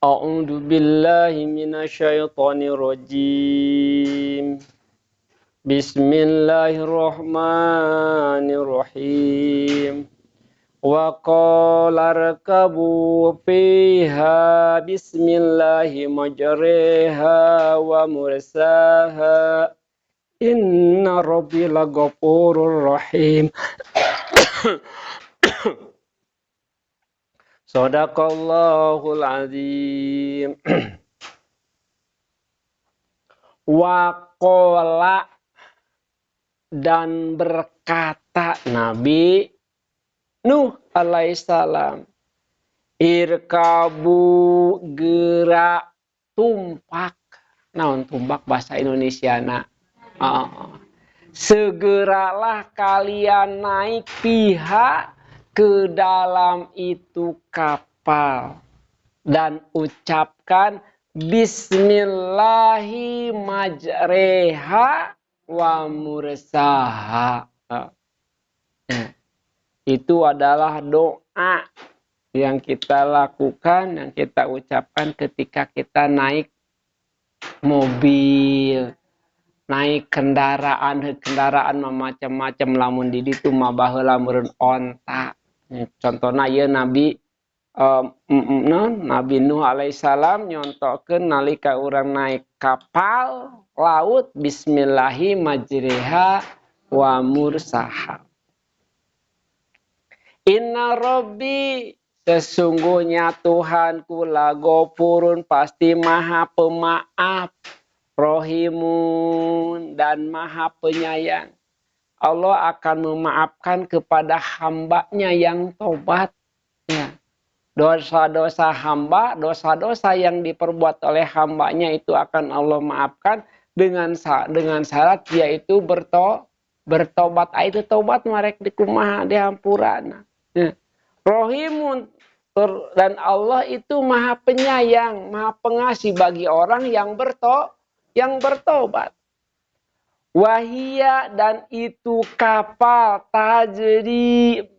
A'udzu billahi minasyaitonir rajim. Bismillahirrahmanirrahim. Wa qala rakabu fiha bismillahi majriha wa mursaha. Inna rabbi laghafurur rahim. Shadaqallahul azim. Waqala dan berkata Nabi Nuh alaihissalam, irkabu gerak tumpak. Naon tumpak bahasa Indonesia na. Segeralah kalian naik pihak ke dalam itu kapal dan ucapkan Bismillahi majreha wa mursaha. Itu adalah doa yang kita lakukan, yang kita ucapkan ketika kita naik mobil, naik kendaraan macam-macam lamun di ditu mah baheula meureun onta. Contohna ieu Nabi Nabi Nuh alaihissalam nyontokeun nalika urang naik kapal laut bismillahi majriha wa mursaha. Inna rabbi sesungguhnya Tuhanku lagopurun pasti maha pemaaf, rohimun dan maha penyayang. Allah akan memaafkan kepada hambanya yang tobat. Ya. Dosa-dosa hamba, dosa-dosa yang diperbuat oleh hambanya itu akan Allah maafkan dengan syarat yaitu bertobat. Itu tobat mereka dikumaha dihampurana. Ya. Rohimun dan Allah itu maha penyayang, maha pengasih bagi orang yang bertobat. Wahia dan itu kapal tajri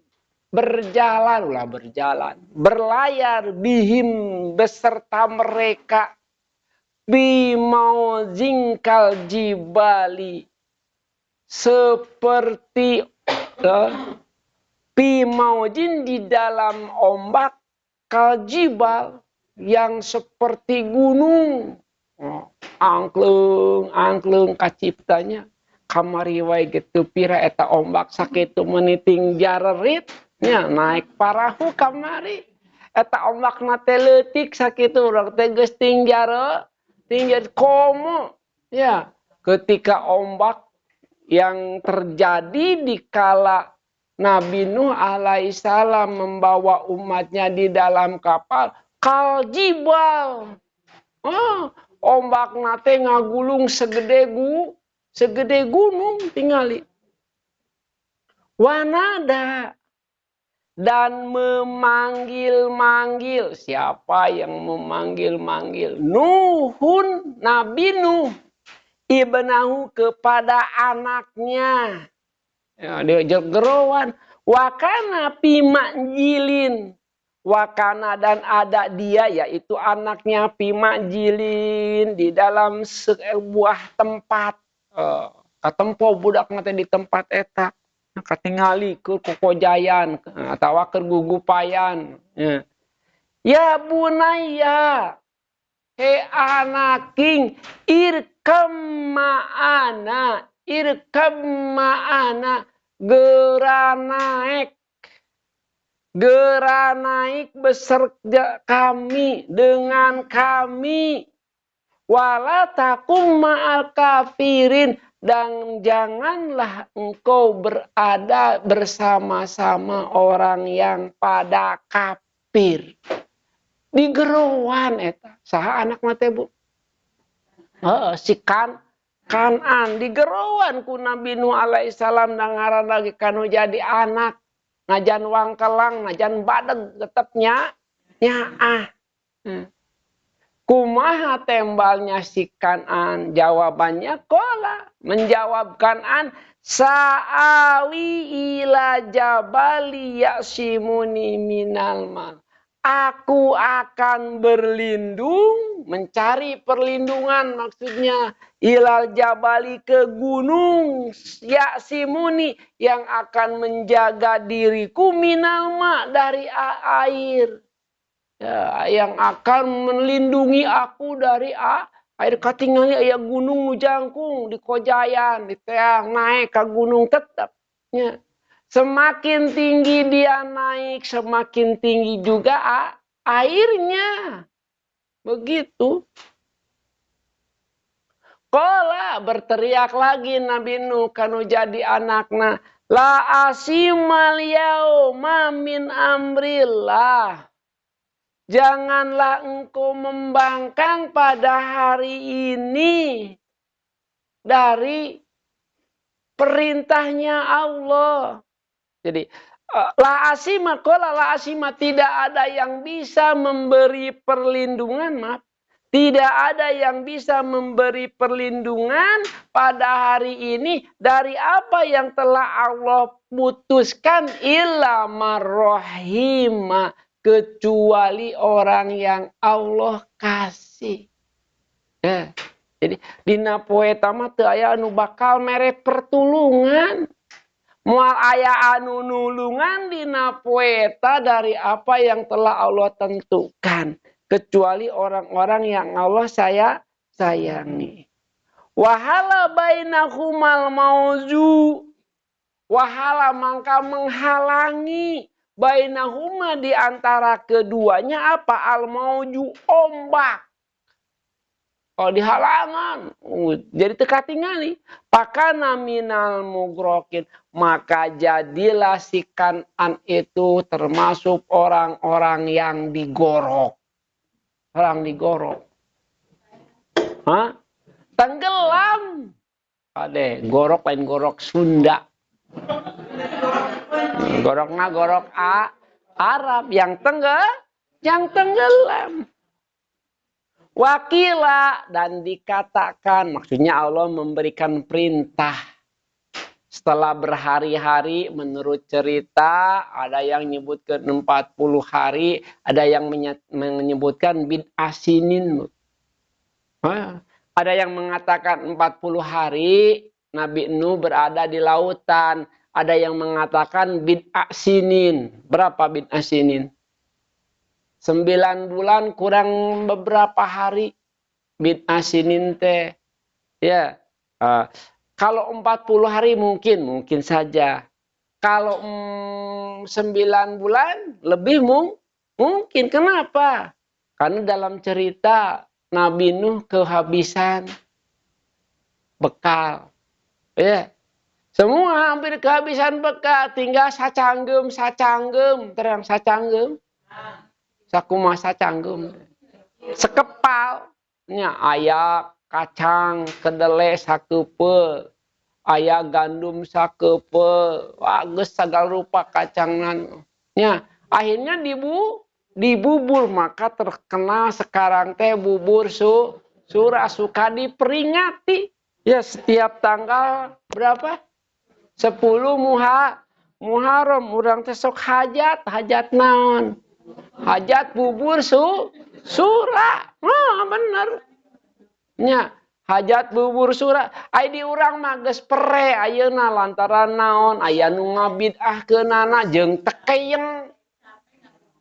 berlayar bihim beserta mereka bimauzingkal jibali seperti bimaujin di dalam ombak kaljibal yang seperti gunung. Angklung kaciptanya kamari wae gitu pira eta ombak sakitu meniting jarerit nya naik parahu kamari eta ombakna teh leutik sakitu urang teh geus tinggal komo ya ketika ombak yang terjadi di kala Nabi Nuh alaihissalam membawa umatnya di dalam kapal kaljibal. Ombak nate ngagulung segede gunung tingali. Wanada dan memanggil-manggil. Siapa yang memanggil-manggil? Nuhun, Nabi Nuh. Ibnahu kepada anaknya. Ya, dia jegerowan. Wakana pimakjilin. Wakana dan ada dia yaitu anaknya pimakjilin di dalam sebuah tempat. Katempo budak nanti di tempat eta. Katingali ke kokojayan atau ke gugupayan. Ya bunaya. He anaking irkam ma'ana gera naik beserta kami dengan kami wala takum ma'al kafirin dan janganlah engkau berada bersama-sama orang yang pada kafir. Di gerowan eta saha anak mate bu? Si Kanan di gerowan ku Nabi Nuh alaihissalam dangaran lagi kanu jadi anak najan wangkelang najan badeg tetepnya nyaah. Kumaha tembalnya si Kanan? Jawabannya kola. Menjawab Kanan, sa'awi ila jabali ya'simuni minal mal. Aku akan berlindung, mencari perlindungan maksudnya ilal jabali ke gunung Yaksimuni yang akan menjaga diriku minal ma dari air. Ya, yang akan melindungi aku dari air katingali aya gunung Nujangkung di Kojayan, di teang naik ke gunung tetap. Ya. Semakin tinggi dia naik, semakin tinggi juga airnya. Begitu. Kola berteriak lagi Nabi Nuh kanu jadi anakna. La asimal yauma min amrillah. Janganlah engkau membangkang pada hari ini dari perintahnya Allah. Jadi la asima kola la asima tidak ada yang bisa memberi perlindungan, maaf. Tidak ada yang bisa memberi perlindungan pada hari ini dari apa yang telah Allah putuskan illa marrohima, kecuali orang yang Allah kasih. Ya. Jadi dina poeta mah teu aya anu bakal mere pertulungan. Moal aya anu nulungan dina poeta dari apa yang telah Allah tentukan. Kecuali orang-orang yang Allah sayangi. Wahala bainahumal mauzu. Wahala mangka menghalangi. Bainahuma di antara keduanya apa? Al mauju ombak. Kalau di halangan, jadi teka tingali. Pakana minal mugrokin, maka jadilah si Kan'an itu termasuk orang-orang yang digorok. Orang digorok. Hah? Tenggelam. Ade, gorok lain gorok Sunda. Gorokna gorok Arab yang tenggelam. Wakila dan dikatakan, maksudnya Allah memberikan perintah. Setelah berhari-hari menurut cerita, ada yang menyebutkan 40 hari, ada yang menyebutkan bid'ah sinin. Ada yang mengatakan 40 hari Nabi Nuh berada di lautan. Ada yang mengatakan bid'ah sinin. Berapa bid'ah sinin? 9 bulan kurang beberapa hari bid'ah sinin teh. Ya. Kalau 40 hari mungkin saja. Kalau 9 bulan lebih mungkin. Kenapa? Karena dalam cerita Nabi Nuh kehabisan bekal. Ya. Semua hampir kehabisan bekal, tinggal sacanggem, terang sacanggem. Sakumasa canggum. Sekepal. Nya aya kacang kedelai sakeupeul. Aya gandum sakeupeul. Wah, geus sagal rupa kacangan. Nya, akhirnya dibubur, maka terkenal sekarang teh bubur surah suka diperingati. Ya, setiap tanggal berapa? 10 Muharram urang teh sok hajat naon? Hajat bubur surah. Bener. Nya, hajat bubur surah. Ai di urang mah geus pere ayeuna lantaran naon? Aya nu ngabid'ahkeunana jeung tekeyeng.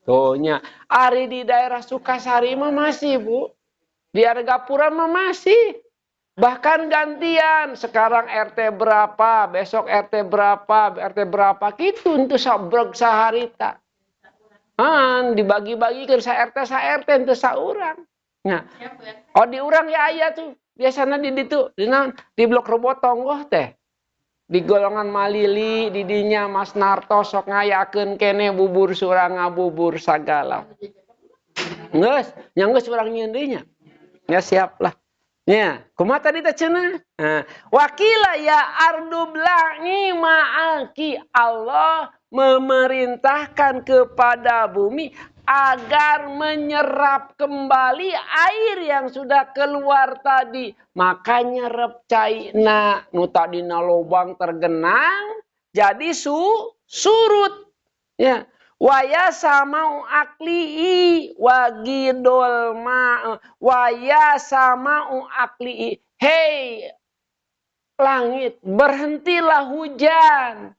Tuh nya, ari di daerah Sukasari mah masih, Bu. Di Argapura mah masih. Bahkan gantian, sekarang RT berapa, besok RT berapa, gitu untuk sabreg saharita. Dibagi-bagi ke sa-RT itu saurang. Nah, di urang ya aya tuh. Biasanya di blok Robotonggoh teh. Di golongan Malili, di dinya Mas Narto sok ngayakeun kene bubur surang ngabubur sagala. Geus, nya geus urang nyieun deui nya. Ya siap lah. Ya, kumaha tadi teh cenah? Wakila ya ardu bla'i ma'aki, Allah memerintahkan kepada bumi agar menyerap kembali air yang sudah keluar tadi. Maka nyerap caina nu tadina lobang tergenang jadi surut. Ya. Waya sama akli'i wagidol ma waya sama akli'i. Hei langit, berhentilah hujan.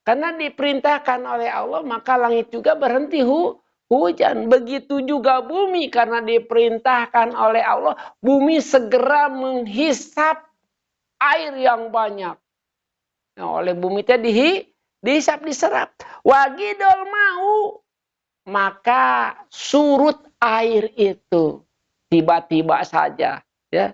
Karena diperintahkan oleh Allah, maka langit juga berhenti hujan. Begitu juga bumi, karena diperintahkan oleh Allah, bumi segera menghisap air yang banyak. Nah, oleh bumi itu dihisap, diserap. Wagidol mau, maka surut air itu tiba-tiba saja. Ya.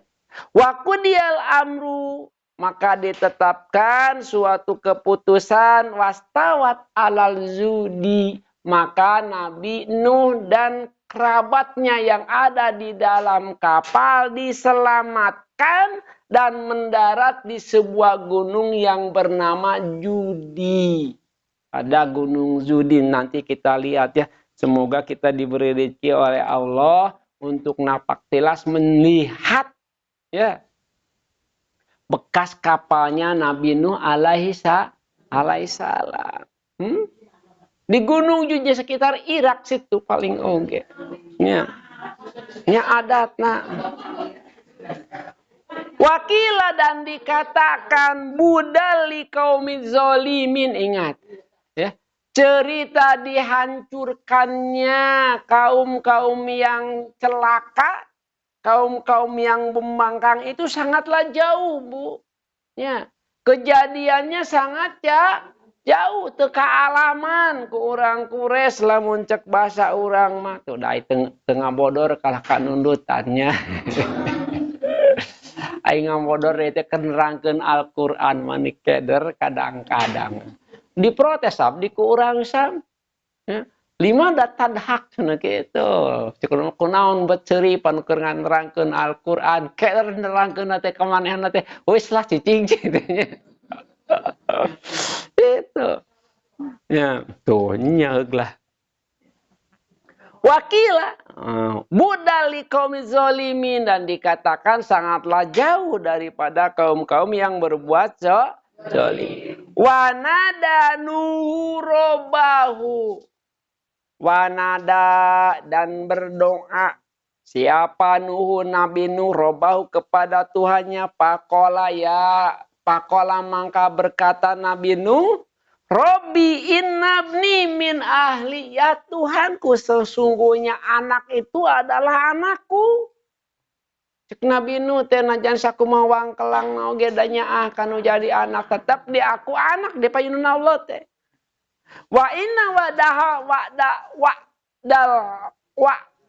Wakudiyal amru, maka ditetapkan suatu keputusan wastawat alal zudi, maka Nabi Nuh dan kerabatnya yang ada di dalam kapal diselamatkan dan mendarat di sebuah gunung yang bernama Judi. Ada gunung Judi, nanti kita lihat ya. Semoga kita diberi rezeki oleh Allah untuk napak tilas melihat ya bekas kapalnya Nabi Nuh alaihi salam. Di gunung Judi sekitar Irak situ paling oge. Ya. Nya adatna. Wakila dan dikatakan budal li kaumiz zalimin, ingat ya. Cerita dihancurkannya kaum-kaum yang celaka, kaum-kaum yang membangkang itu sangatlah jauh, Bu. Ya. Kejadiannya sangat jauh teka alaman ku urang kures lamun cek bahasa urang mah tuh dai tengah bodor kalah kanundutannya. Aing ngamodor itu kenerangkeun Al-Qur'an manik keder kadang-kadang. Diprotes abdi ku urang sam. Ya. 5 datad hak cenah kitu. Cukup kunaon bet ceuri pan keur nerangkeun Al-Qur'an, keder nerangkeun teh ka manehna teh wis lah cicing cenah. Itu. Ya, tuh nyeug lah. Wakila budali kaum zalimin, dan dikatakan sangatlah jauh daripada kaum-kaum yang berbuat zalim. Wanada nuhu robahu, wanada dan berdoa siapa Nuhu Nabi Nuh robahu kepada Tuhannya, pakola mangka berkata Nabi Nuh, Robbi innabni min ahli, ya Tuhanku sesungguhnya anak itu adalah anakku. Cek Nabi Nuh teh najan sakumaha wangkelang oge da nyaah kanu jadi anak, tetap di aku anak di payunan Allah teh. Wa inna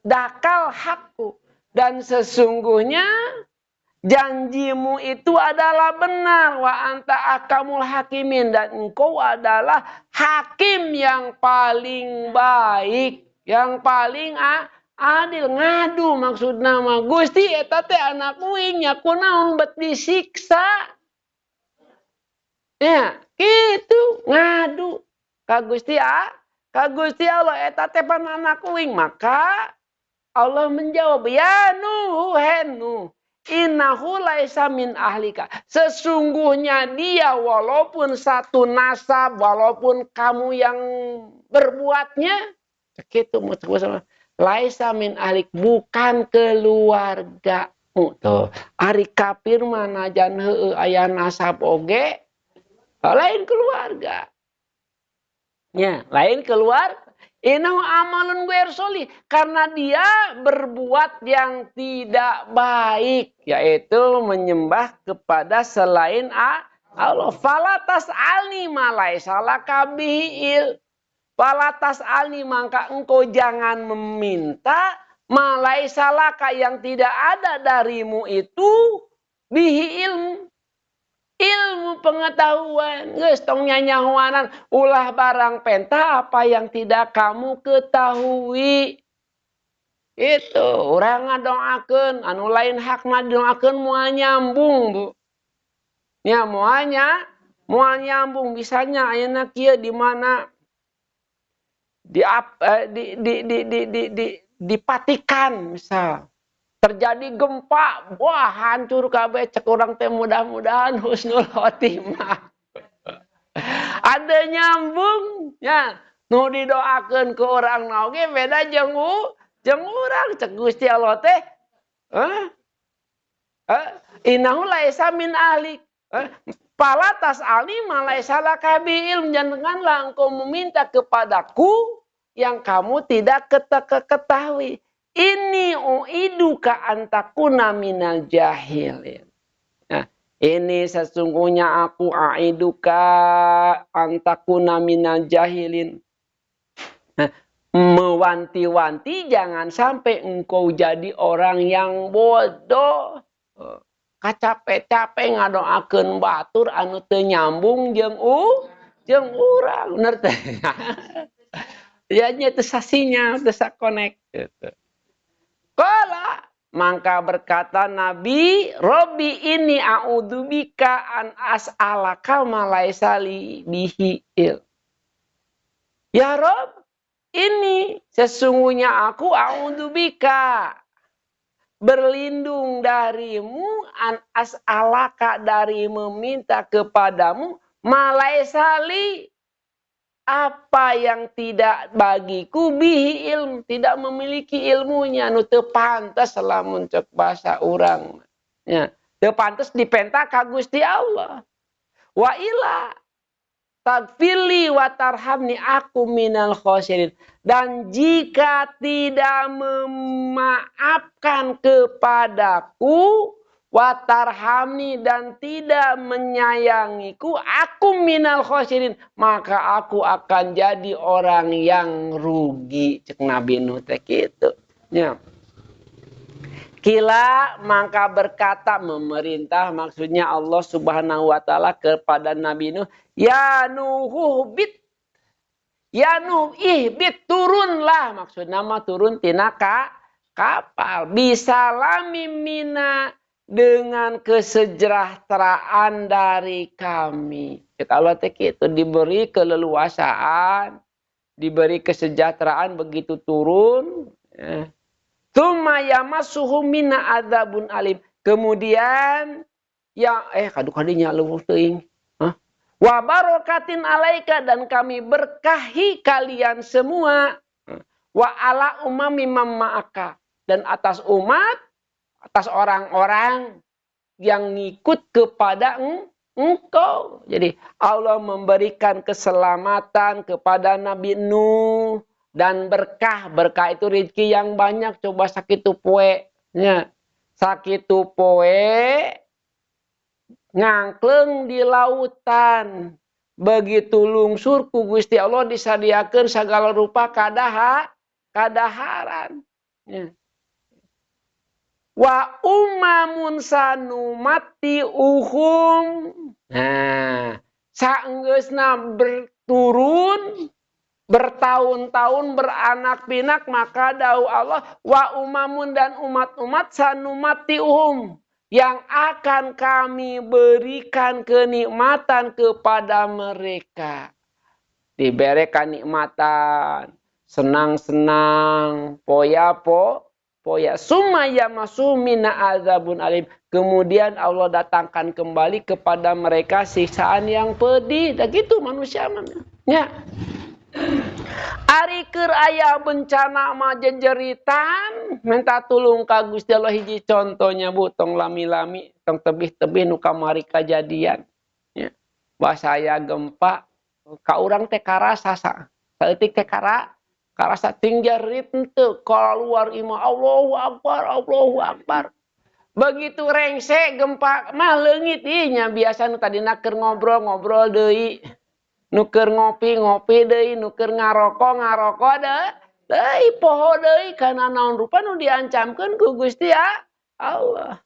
dakal hakku, dan sesungguhnya janjimu itu adalah benar. Wa anta akamul hakimin, dan engkau adalah hakim yang paling baik, yang paling adil. Ngadu maksudna mah Gusti eta teh anak uing nya kunaon bet disiksa. Ya, gitu ngadu ka Gusti Allah eta teh pan anak uing. Maka Allah menjawab, ya Nuh, he Nuh, innahu laisa min ahlika. Sesungguhnya dia walaupun satu nasab, walaupun kamu yang berbuatnya, begitu laisa min ahlik, bukan keluargamu. Tuh, ari kafir mah najan heueuh aya nasab oge, lain keluarga. Ya, lain keluarga. Innahu amalun ghair sholih, karena dia berbuat yang tidak baik, yaitu menyembah kepada selain Allah. Falatas alni malai salah kabihil. Falatas alni, maka engkau jangan meminta malai salaka yang tidak ada darimu itu bihi ilmu pengetahuan. Geus tong nyanyahoanan ulah barang penta apa yang tidak kamu ketahui. Itu urang ngadoakeun anu lain hakna doakeun moal nyambung, Bu. Nya moal nyambung, misalnya ayeuna kieu di mana dipatikan misal terjadi gempa, wah hancur kabeh, cek urang teh mudah-mudahan husnul khotimah. Ada nyambung, ya. Nu didoakeun ku urang oge beda jeung urang cek Gusti Allah teh. Innahu laisa min ahlik. Pala tas alim laisa laka bi ilm. Janganlah engkau meminta kepadaku yang kamu tidak ketahui. Ini uiduka antakuna minal jahilin. Nah, ini sesungguhnya aku aiduka antakuna minal jahilin. Nah, mewanti-wanti jangan sampai engkau jadi orang yang bodoh. Kacape-cape ngadoakeun batur anu teu nyambung jeung urang bener teh. Ya nya teu sasinya, teu sakonek gitu. Qala maka berkata Nabi, Robbi ini a'udzubika an as'alaka ma laisa li bihi il. Ya Rob, ini sesungguhnya aku a'udzubika berlindung darimu an as'alaka dari meminta kepadamu malaisali apa yang tidak bagiku bihi ilmu tidak memiliki ilmunya nu teu pantes lamun cek basa urang nya teu pantes dipenta ka Gusti Allah wa ila tagfirli wa tarhamni aku minal khosirin. Dan jika tidak memaafkan kepadaku wa tarhamni dan tidak menyayangiku aku minal khosirin maka aku akan jadi orang yang rugi cek Nabi Nuh teh kitu nya. Kila maka berkata memerintah maksudnya Allah Subhanahu wa taala kepada Nabi Nuh, ya Nuh bit. Ya Nuh ihbit turunlah maksudnya mah turun tina kapal bisa lamimina dengan kesejahteraan dari kami. Kalau itu diberi keleluasaan, diberi kesejahteraan begitu turun. Tsumma yamassuhum minna adzabun alim. Kemudian ya kadu-kadinya leuwih teuing. Wa barakatin alaika dan kami berkahi kalian semua. Wa ala umami ma'aka dan atas umat, atas orang-orang yang ngikut kepada engkau. Jadi Allah memberikan keselamatan kepada Nabi Nuh. Dan berkah itu rezeki yang banyak. Coba sakitu poe nya. Sakitu poe ngangkleng di lautan. Begitu lungsur ku Gusti Allah disadiakeun segala rupa kadaharan. Ya. Wa ummamun sanumati uhum. Nah, saenggeusna berturun bertahun-tahun beranak pinak maka dawuh Allah wa umamun dan umat-umat sanumati yang akan kami berikan kenikmatan kepada mereka. Diberi kenikmatan, senang-senang, poya sumaya masumina azabun alim. Kemudian Allah datangkan kembali kepada mereka siksaan yang pedih. Dan gitu manusia ya. Ari keur aya bencana mah jejeritan minta tulung ka Gusti Allah hiji contohnya bu tong lami-lami tong tebih-tebih nu kamari kajadian ya. Bahasa aya gempa ka urang teh karasa saeutik teh karasa tinggarit teu keluar imah Allahu Akbar. Begitu rengse gempa mah leungit ieu nya biasa nu tadina keur ngobrol deui. Nuker ngopi deui, nuker ngaroko deui, poho deui kana naon rupa nu diancamkeun ku Gusti Allah.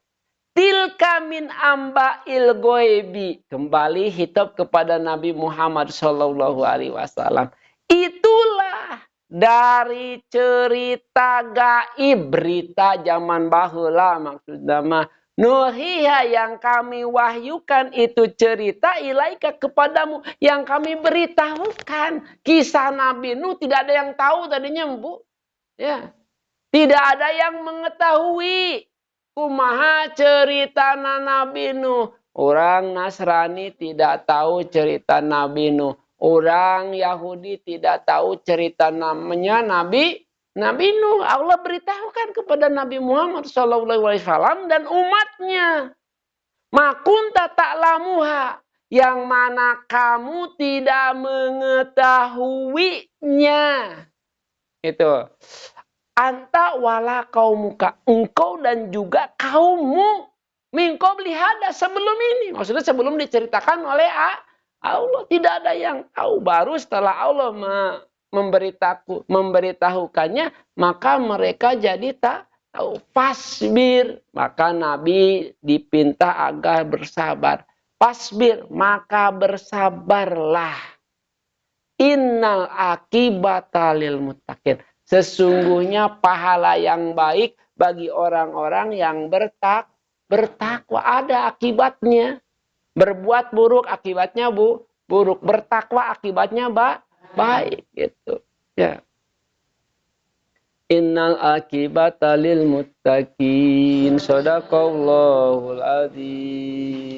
Tilka min amba'il ghaibi. Kembali hitop kepada Nabi Muhammad sallallahu alaihi wasallam. Itulah dari cerita gaib, berita zaman baheula maksudna mah nuhiha yang kami wahyukan itu cerita ilaika kepadamu yang kami beritahukan. Kisah Nabi Nuh tidak ada yang tahu tadinya Bu. Ya. Tidak ada yang mengetahui kumaha cerita Nabi Nuh. Orang Nasrani tidak tahu cerita Nabi Nuh. Orang Yahudi tidak tahu cerita namanya Nabi Nuh. Allah beritahukan kepada Nabi Muhammad SAW dan umatnya. Makunta ta'lamuha, yang mana kamu tidak mengetahuinya. Itu. Anta wala kaumuka, engkau dan juga kaummu. Mingkau belihada, sebelum ini. Maksudnya sebelum diceritakan oleh Allah. Tidak ada yang tahu. Baru setelah Allah memberitahukannya, maka mereka jadi tak tahu. Fasbir, maka Nabi dipinta agar bersabar. Fasbir, maka bersabarlah. Innal akibata lil muttaqin. Sesungguhnya pahala yang baik bagi orang-orang yang bertakwa. Ada akibatnya. Berbuat buruk akibatnya buruk. Bertakwa akibatnya baik. Gitu. Ya. Innal akibata lil muttaqin. Shadaqallahul adzim.